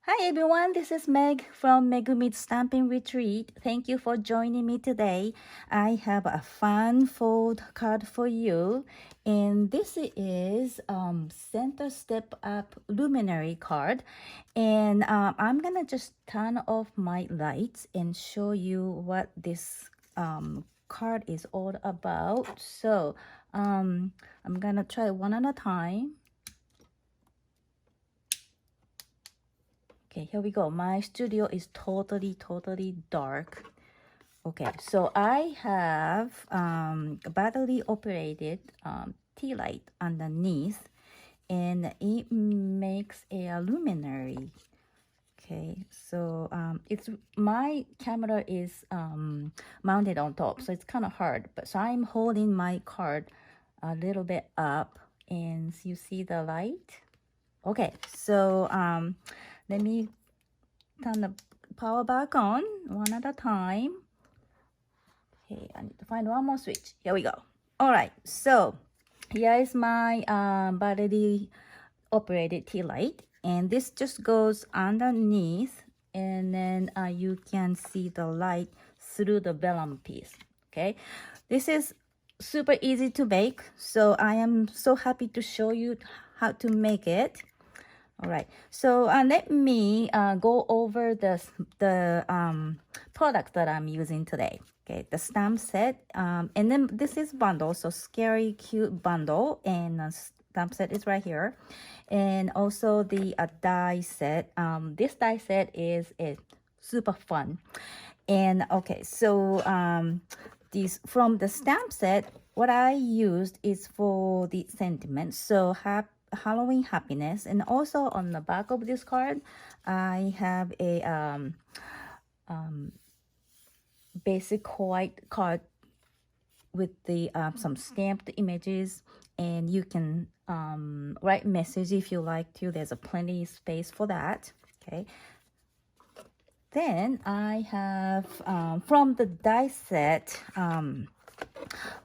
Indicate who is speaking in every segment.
Speaker 1: Hi everyone, this is Meg from Megumi's Stampin' Retreat. Thank you for joining me today. I have a fun fold card for you, and this is Center Step Up Luminary card. And I'm gonna just turn off my lights and show you what this card is all about. So I'm gonna try one at a time. Okay, here we go. My studio is totally dark. Okay, so I have a battery operated tea light underneath, and it makes a luminary. Okay, so it's my camera is mounted on top, so it's kind of hard. But so I'm holding my card a little bit up, and you see the light. Okay, so let me turn the power back on one at a time. Okay, I need to find one more switch. Here we go. All right, so here is my battery operated tea light, and this just goes underneath, and then you can see the light through the vellum piece. Okay, this is super easy to make, so I am so happy to show you how to make it. All right, so let me go over the products that I'm using today. Okay, the stamp set, and then this is bundle, so scary cute bundle, and stamp set is right here, and also the die set. This die set is super fun, and okay, so these from the stamp set, what I used is for the sentiments. So Halloween happiness, and also on the back of this card I have a basic white card with the some stamped images, and you can write message if you like to. There's a plenty space for that. Okay, then I have from the die set,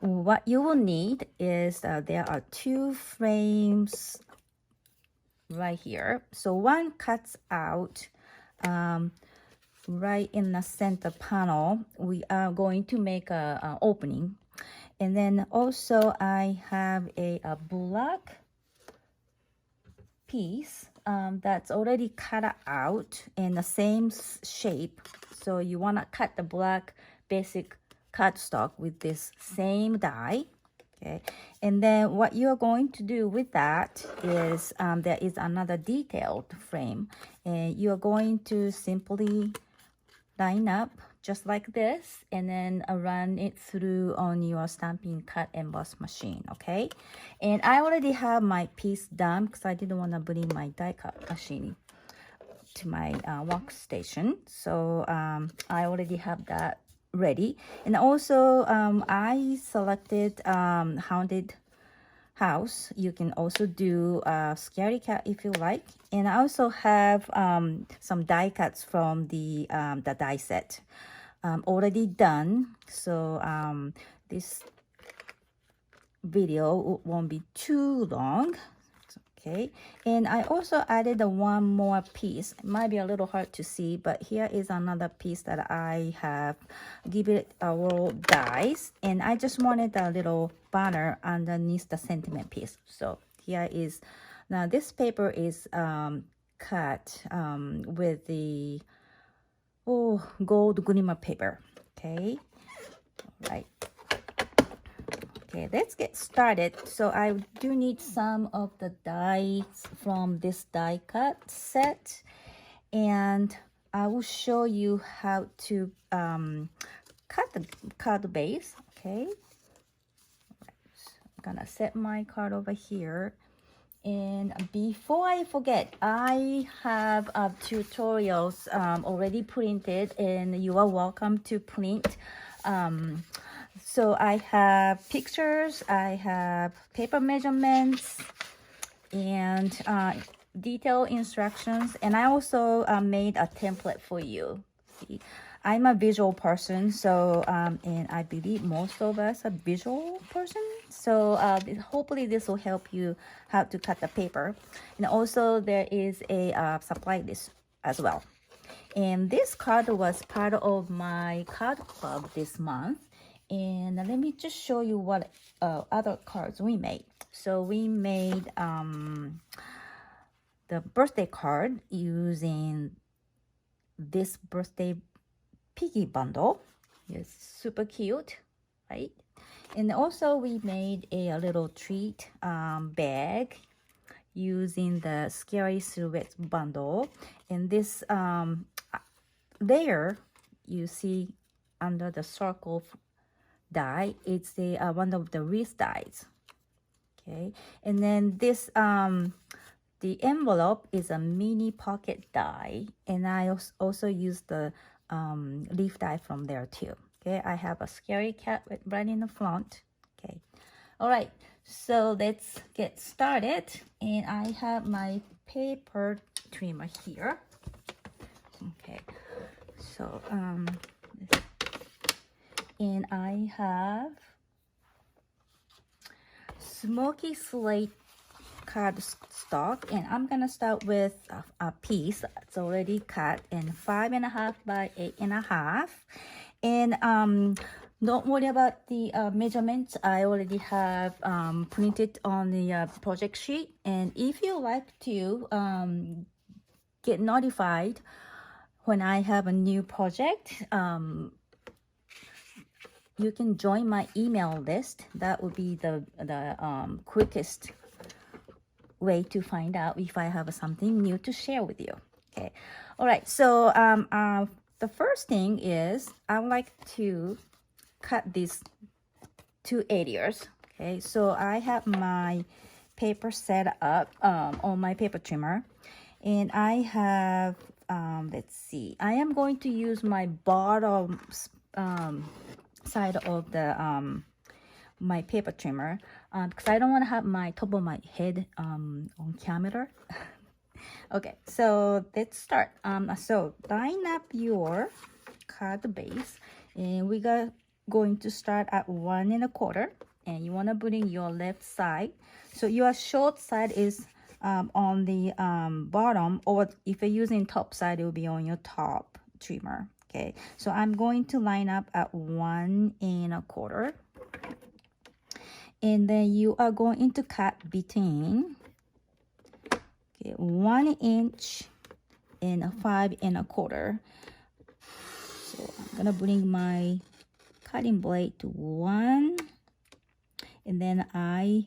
Speaker 1: what you will need is there are two frames right here. So one cuts out right in the center panel. We are going to make a opening, and then also I have a black piece that's already cut out in the same shape. So you want to cut the black basic cardstock with this same die. Okay, and then what you're going to do with that is there is another detailed frame, and you're going to simply line up just like this, and then run it through on your Stampin' cut emboss machine. Okay, and I already have my piece done because I didn't want to bring my die cut machine to my workstation. So I already have that ready, and also I selected haunted house. You can also do scary cat if you like, and I also have some die cuts from the die set already done, so this video won't be too long. Okay, and I also added one more piece. It might be a little hard to see, but here is another piece that I have give it a roll dies, and I just wanted a little banner underneath the sentiment piece. So here is, now this paper is cut with the gold glimmer paper. Okay, right. Okay, let's get started. So I do need some of the dies from this die cut set, and I will show you how to cut the card base. Okay, so I'm gonna set my card over here. And before I forget, I have tutorials already printed, and you are welcome to print. So I have pictures, I have paper measurements, and detailed instructions, and I also made a template for you. See, I'm a visual person, so and I believe most of us are visual person. So hopefully this will help you how to cut the paper. And also there is a supply list as well. And this card was part of my card club this month. And let me just show you what other cards we made. So we made the birthday card using this birthday piggy bundle. It's super cute, right? And also we made a little treat bag using the Scary Silhouette bundle. And this layer you see under the circle die, it's the one of the wreath dies. Okay, and then this the envelope is a mini pocket die, and I also used the leaf die from there too. Okay, I have a scary cat right in the front. Okay, all right, so let's get started. And I have my paper trimmer here. Okay, so and I have Smoky Slate cardstock, and I'm gonna start with a piece that's already cut in 5.5 by 8.5. And don't worry about the measurements. I already have printed on the project sheet. And if you like to get notified when I have a new project, you can join my email list. That would be the quickest way to find out if I have something new to share with you. Okay, all right, so the first thing is I would like to cut these 2 areas. Okay, so I have my paper set up on my paper trimmer, and I have let's see, I am going to use my bottom side of the my paper trimmer because I don't want to have my top of my head on camera. Okay, so let's start. So line up your card base, and we got going to start at 1 1/4, and you want to bring your left side. So your short side is on the bottom, or if you're using top side, it will be on your top trimmer. Okay, so I'm going to line up at 1 1/4. And then you are going to cut between 1 inch and 5 1/4. So I'm gonna bring my cutting blade to 1, and then I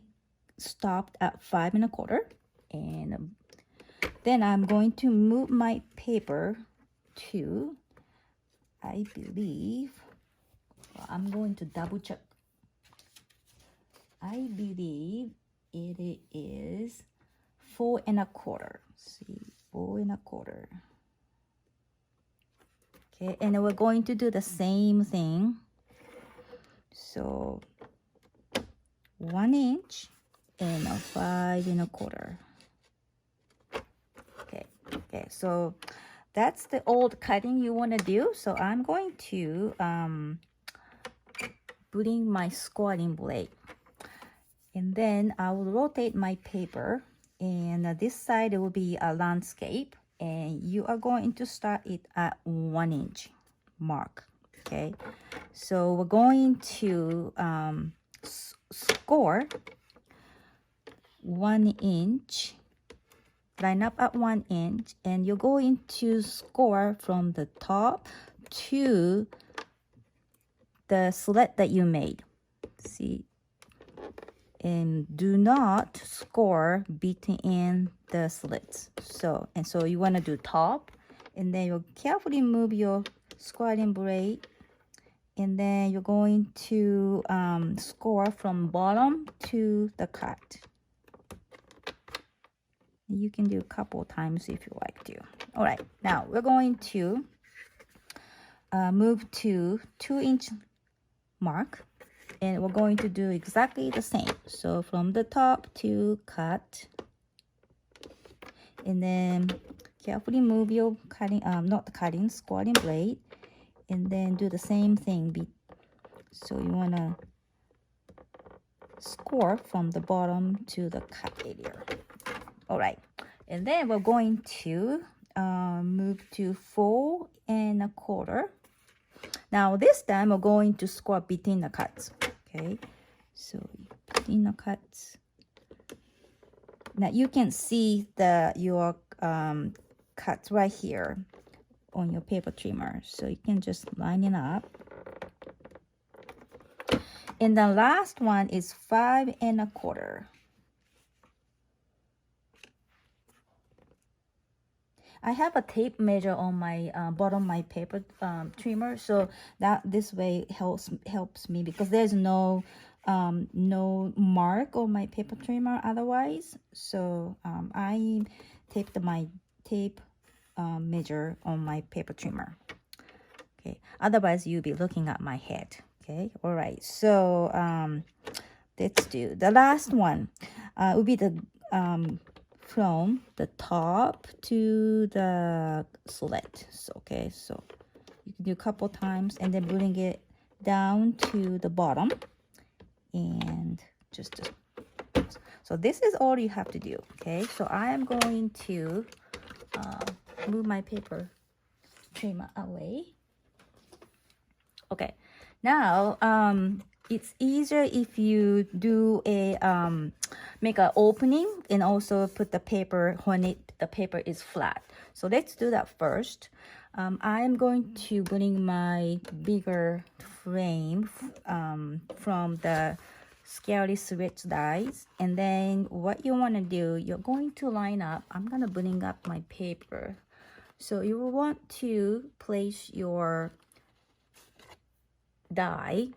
Speaker 1: stopped at 5 1/4, and then I'm going to move my paper to, I believe, well, I'm going to double check. I believe it is 4 1/4. See, 4 1/4. Okay, and we're going to do the same thing. So 1 inch and 5 1/4. Okay, so that's the old cutting you want to do. So I'm going to bring my squatting blade, and then I will rotate my paper, and this side will be a landscape, and you are going to start it at 1 inch mark. Okay, so we're going to score 1 inch, line up at 1 inch, and you're going to score from the top to the slit that you made. See, and do not score between the slits. So you want to do top, and then you carefully move your squatting blade, and then you're going to score from bottom to the cut. You can do a couple times if you like to. All right, now we're going to move to 2 inch mark, and we're going to do exactly the same. So from the top to cut, and then carefully move your cutting, squatting blade, and then do the same thing. So you want to score from the bottom to the cut area. All right, and then we're going to move to 4.25. Now this time we're going to score between the cuts. Okay, so between the cuts. Now you can see your cuts right here on your paper trimmer. So you can just line it up. And the last one is 5.25. I have a tape measure on my bottom of my paper trimmer, so that this way helps me because there's no mark on my paper trimmer otherwise. So I taped my tape measure on my paper trimmer. Okay, otherwise you'll be looking at my head. Okay, all right. So let's do the last one. Will be the from the top to the slit. So, okay, so you can do a couple times and then bring it down to the bottom and just so this is all you have to do. Okay, so I am going to move my paper trimmer away. Okay, now it's easier if you do a make an opening and also put the paper when the paper is flat. So let's do that first. I'm going to bring my bigger frame from the Scary Switch dies, and then what you want to do, you're going to line up. I'm going to bring up my paper. So you will want to place your die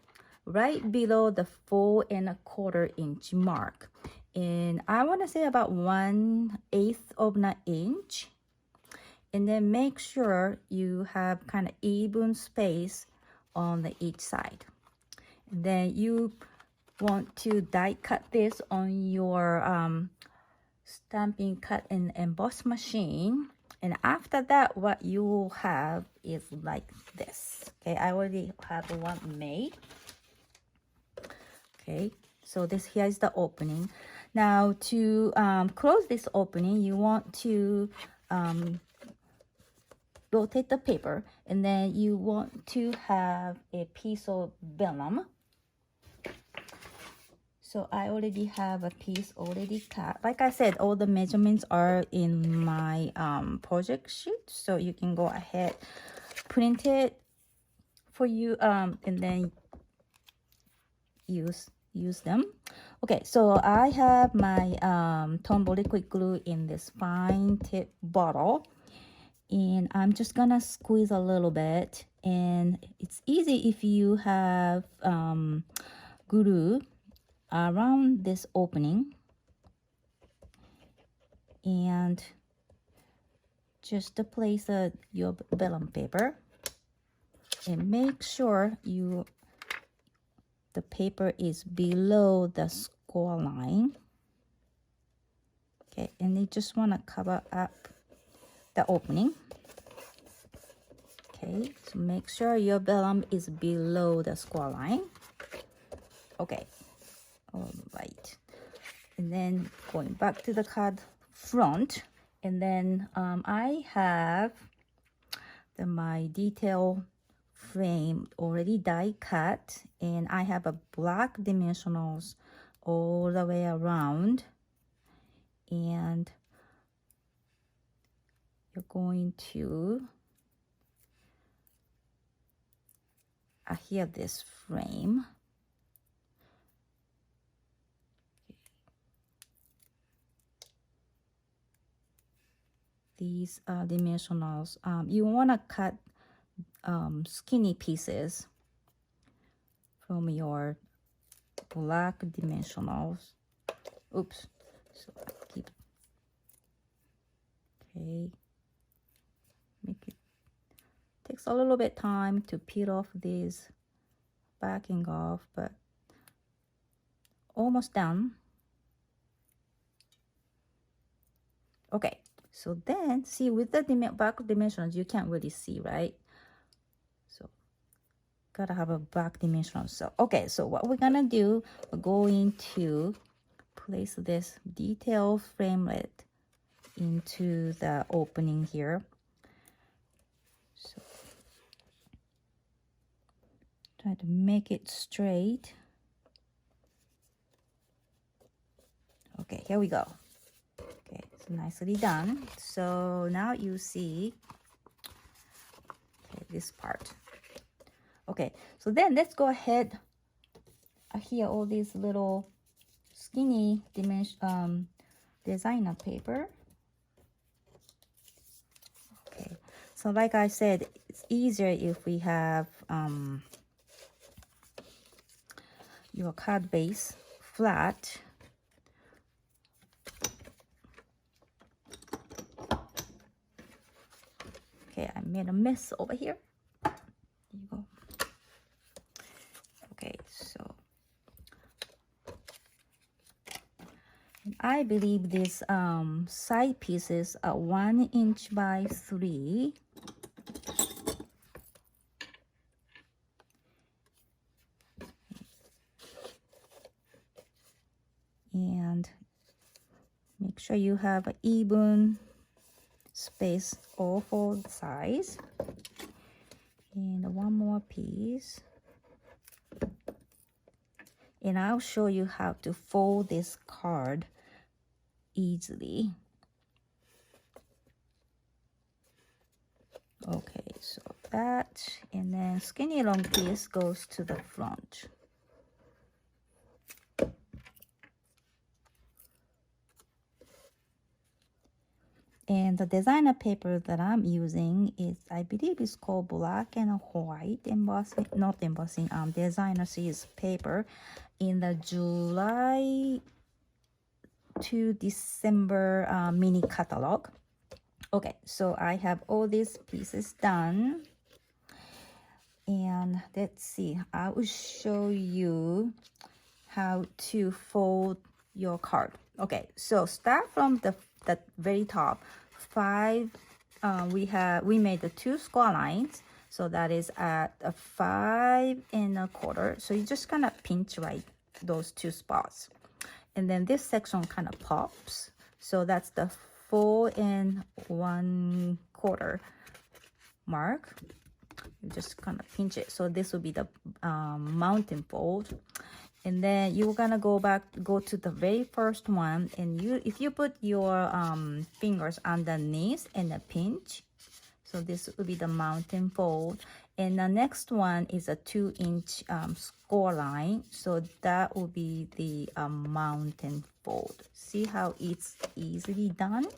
Speaker 1: right below the 4.25 inch mark, and I want to say about 1/8 of an inch, and then make sure you have kind of even space on each side. And then you want to die cut this on your Stampin' cut and emboss machine. And after that, what you will have is like this. Okay, I already have one made. Okay, so here is the opening. Now to close this opening, you want to rotate the paper, and then you want to have a piece of vellum. So I already have a piece already cut. Like I said, all the measurements are in my project sheet, so you can go ahead, print it for you, and then use them. Okay, so I have my Tombow liquid glue in this fine tip bottle, and I'm just gonna squeeze a little bit. And it's easy if you have glue around this opening, and just to place your vellum paper, and make sure the paper is below the score line. Okay, and you just want to cover up the opening. Okay, so make sure your vellum is below the score line. Okay, all right. And then going back to the card front, and then I have my detail frame already die cut, and I have a black dimensionals all the way around, and you're going to adhere this frame. These dimensionals, you want to cut skinny pieces from your black dimensionals. Oops. So keep. Okay. Takes a little bit time to peel off these backing off, but almost done. Okay. So then, see, with the back dimensions, you can't really see, right? So, gotta have a back dimension. So, okay, so what we're gonna do, we're going to place this detail framelit into the opening here. So try to make it straight. Okay, here we go. Okay, it's nicely done. So now you see, okay, this part. Okay, so then let's go ahead. Here, all these little skinny dimension designer paper. Okay, so like I said, it's easier if we have your card base flat. Okay, I made a mess over here. There you go. Okay, so I believe these side pieces are 1 inch by 3. And make sure you have an even space all 4 sides. And one more piece. And I'll show you how to fold this card easily. Okay, so that, and then skinny long piece goes to the front. And the designer paper that I'm using is, I believe it's called black and white embossing, not embossing, designer series paper in the July to December mini catalog. Okay, so I have all these pieces done. And let's see, I will show you how to fold your card. Okay, so start from the very top. 5, we made the 2 score lines, so that is at a 5 1/4. So you just kind of pinch right those 2 spots, and then this section kind of pops. So that's the 4 1/4 mark. You just kind of pinch it. So this will be the mountain fold. And then you're gonna go to the very first one, and if you put your fingers underneath and a pinch, so this will be the mountain fold. And the next one is a 2 inch score line, so that will be the mountain fold. See how it's easily done?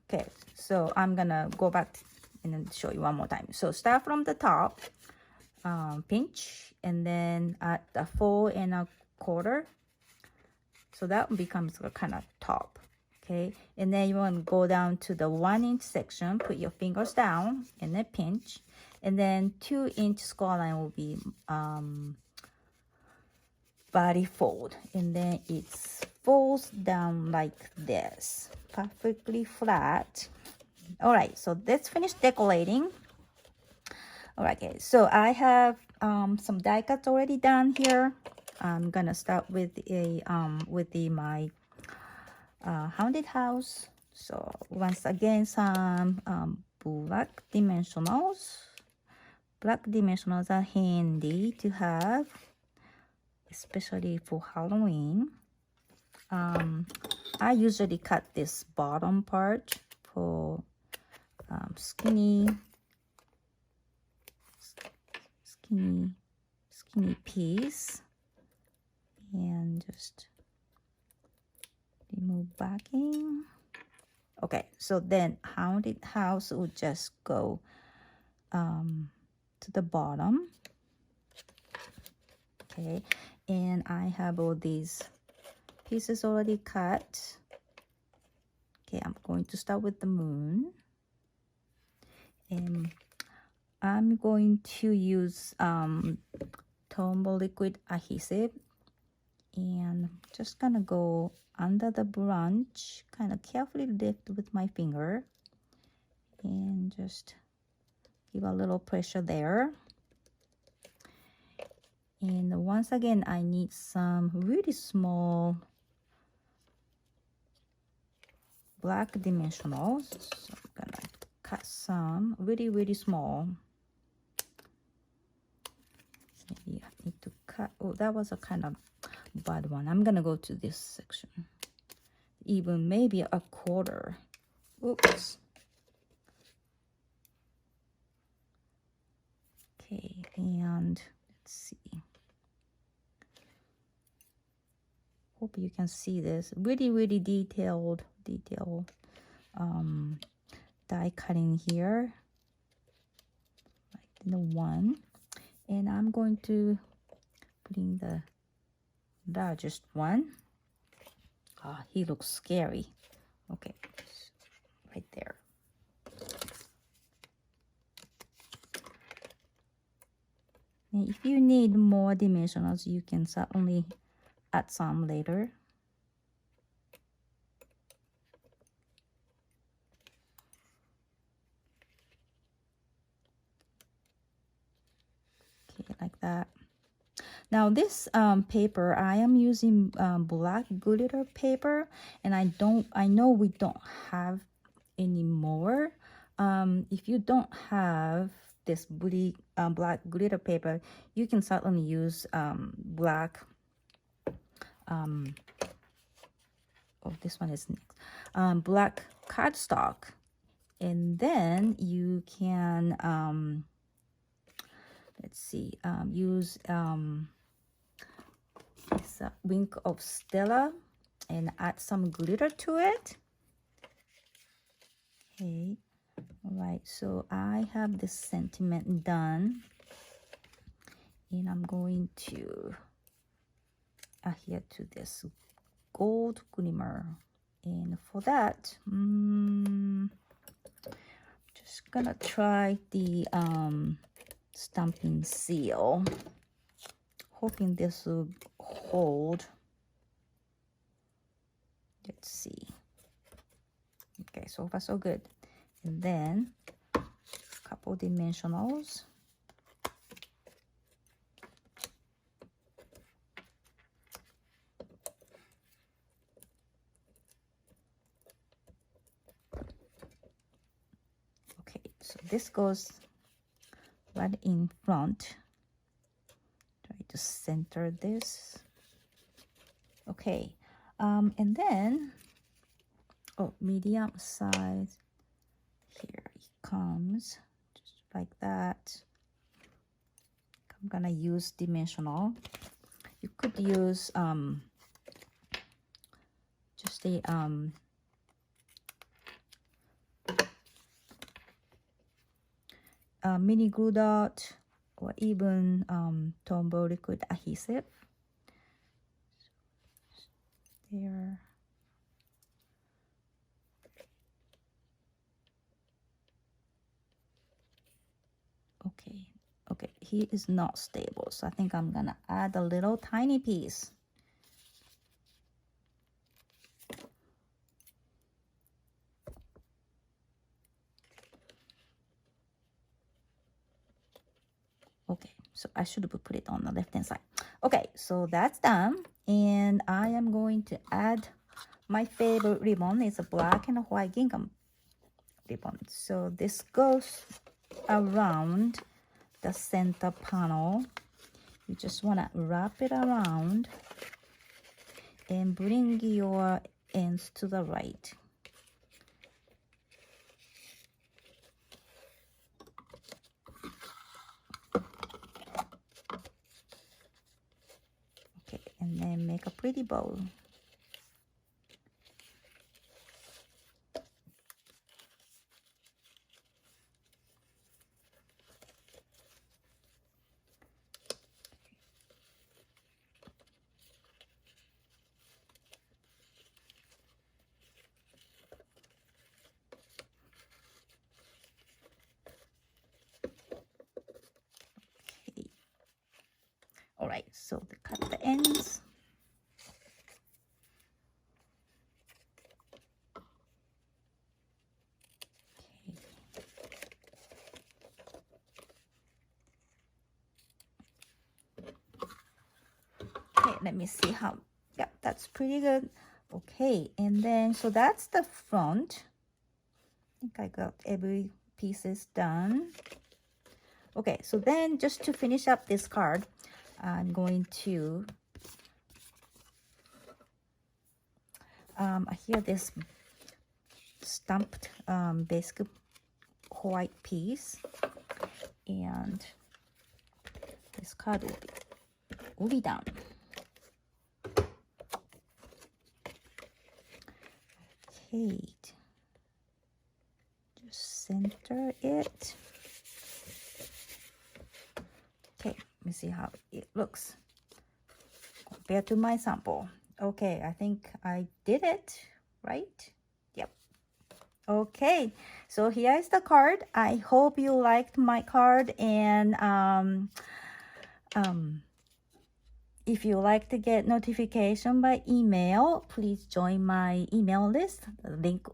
Speaker 1: Okay, so I'm gonna go back and then show you one more time. So start from the top, pinch, and then at the 4 1/4, so that becomes a kind of top. Okay, and then you want to go down to the 1 inch section, put your fingers down and then pinch, and then 2 inch score line will be body fold, and then it folds down like this, perfectly flat. All right, so let's finish decorating. All right, okay, so I have some die cuts already done here. I'm gonna start with my haunted house. So once again, some black dimensionals. Black dimensionals are handy to have, especially for Halloween. I usually cut this bottom part for skinny piece, and just remove backing. Okay, so then haunted house will just go to the bottom. Okay, and I have all these pieces already cut. Okay, I'm going to start with the moon, and I'm going to use Tombow liquid adhesive, and just gonna go under the branch, kind of carefully lift with my finger, and just give a little pressure there. And once again, I need some really small black dimensionals. So I'm gonna cut some really small. Maybe I need to cut. Oh, that was a kind of bad one. I'm gonna go to this section. Even maybe a quarter. Oops. Okay, and let's see. Hope you can see this. Really detailed die cutting here. Like the one. And I'm going to put in the largest one. Ah, he looks scary. Okay, right there. And if you need more dimensionals, you can certainly add some later. Okay, like that. Now this paper, I am using black glitter paper, and I know we don't have any more. If you don't have this black glitter paper, you can certainly use black. Oh, this one is next. Black cardstock, and then you can let's see, use this wink of Stella and add some glitter to it. Okay, all right, so I have this sentiment done, and I'm going to adhere to this gold glimmer. And for that, just gonna try the Stampin' seal, hoping this will hold. Let's see. Okay, so far so good. And then a couple dimensionals. Okay, so this goes right in front. Try to center this. Okay, and then, oh, medium size. Here it comes, just like that. I'm gonna use dimensional. You could use just a mini glue dot, or even Tombow liquid adhesive. There. Okay, he is not stable, so I think I'm gonna add a little tiny piece. Okay, so I should put it on the left hand side. Okay, so that's done, and I am going to add my favorite ribbon. It's a black and white gingham ribbon. So this goes around the center panel. You just want to wrap it around and bring your ends to the right. Okay, and then make a pretty bow. All right, so cut the ends. Okay, let me see how, yeah, that's pretty good. Okay, and then so that's the front. I think I got every pieces done. Okay, so then just to finish up this card, I'm going to here this stamped basic white piece, and this card will be done. Okay, just center it. Okay, let me see how it looks compared to my sample. Okay, I think I did it, right? Yep. Okay, so here is the card. I hope you liked my card, and if you like to get notification by email, please join my email list. The link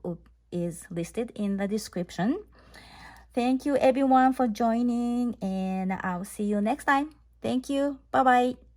Speaker 1: is listed in the description. Thank you everyone for joining, and I'll see you next time. Thank you. Bye-bye.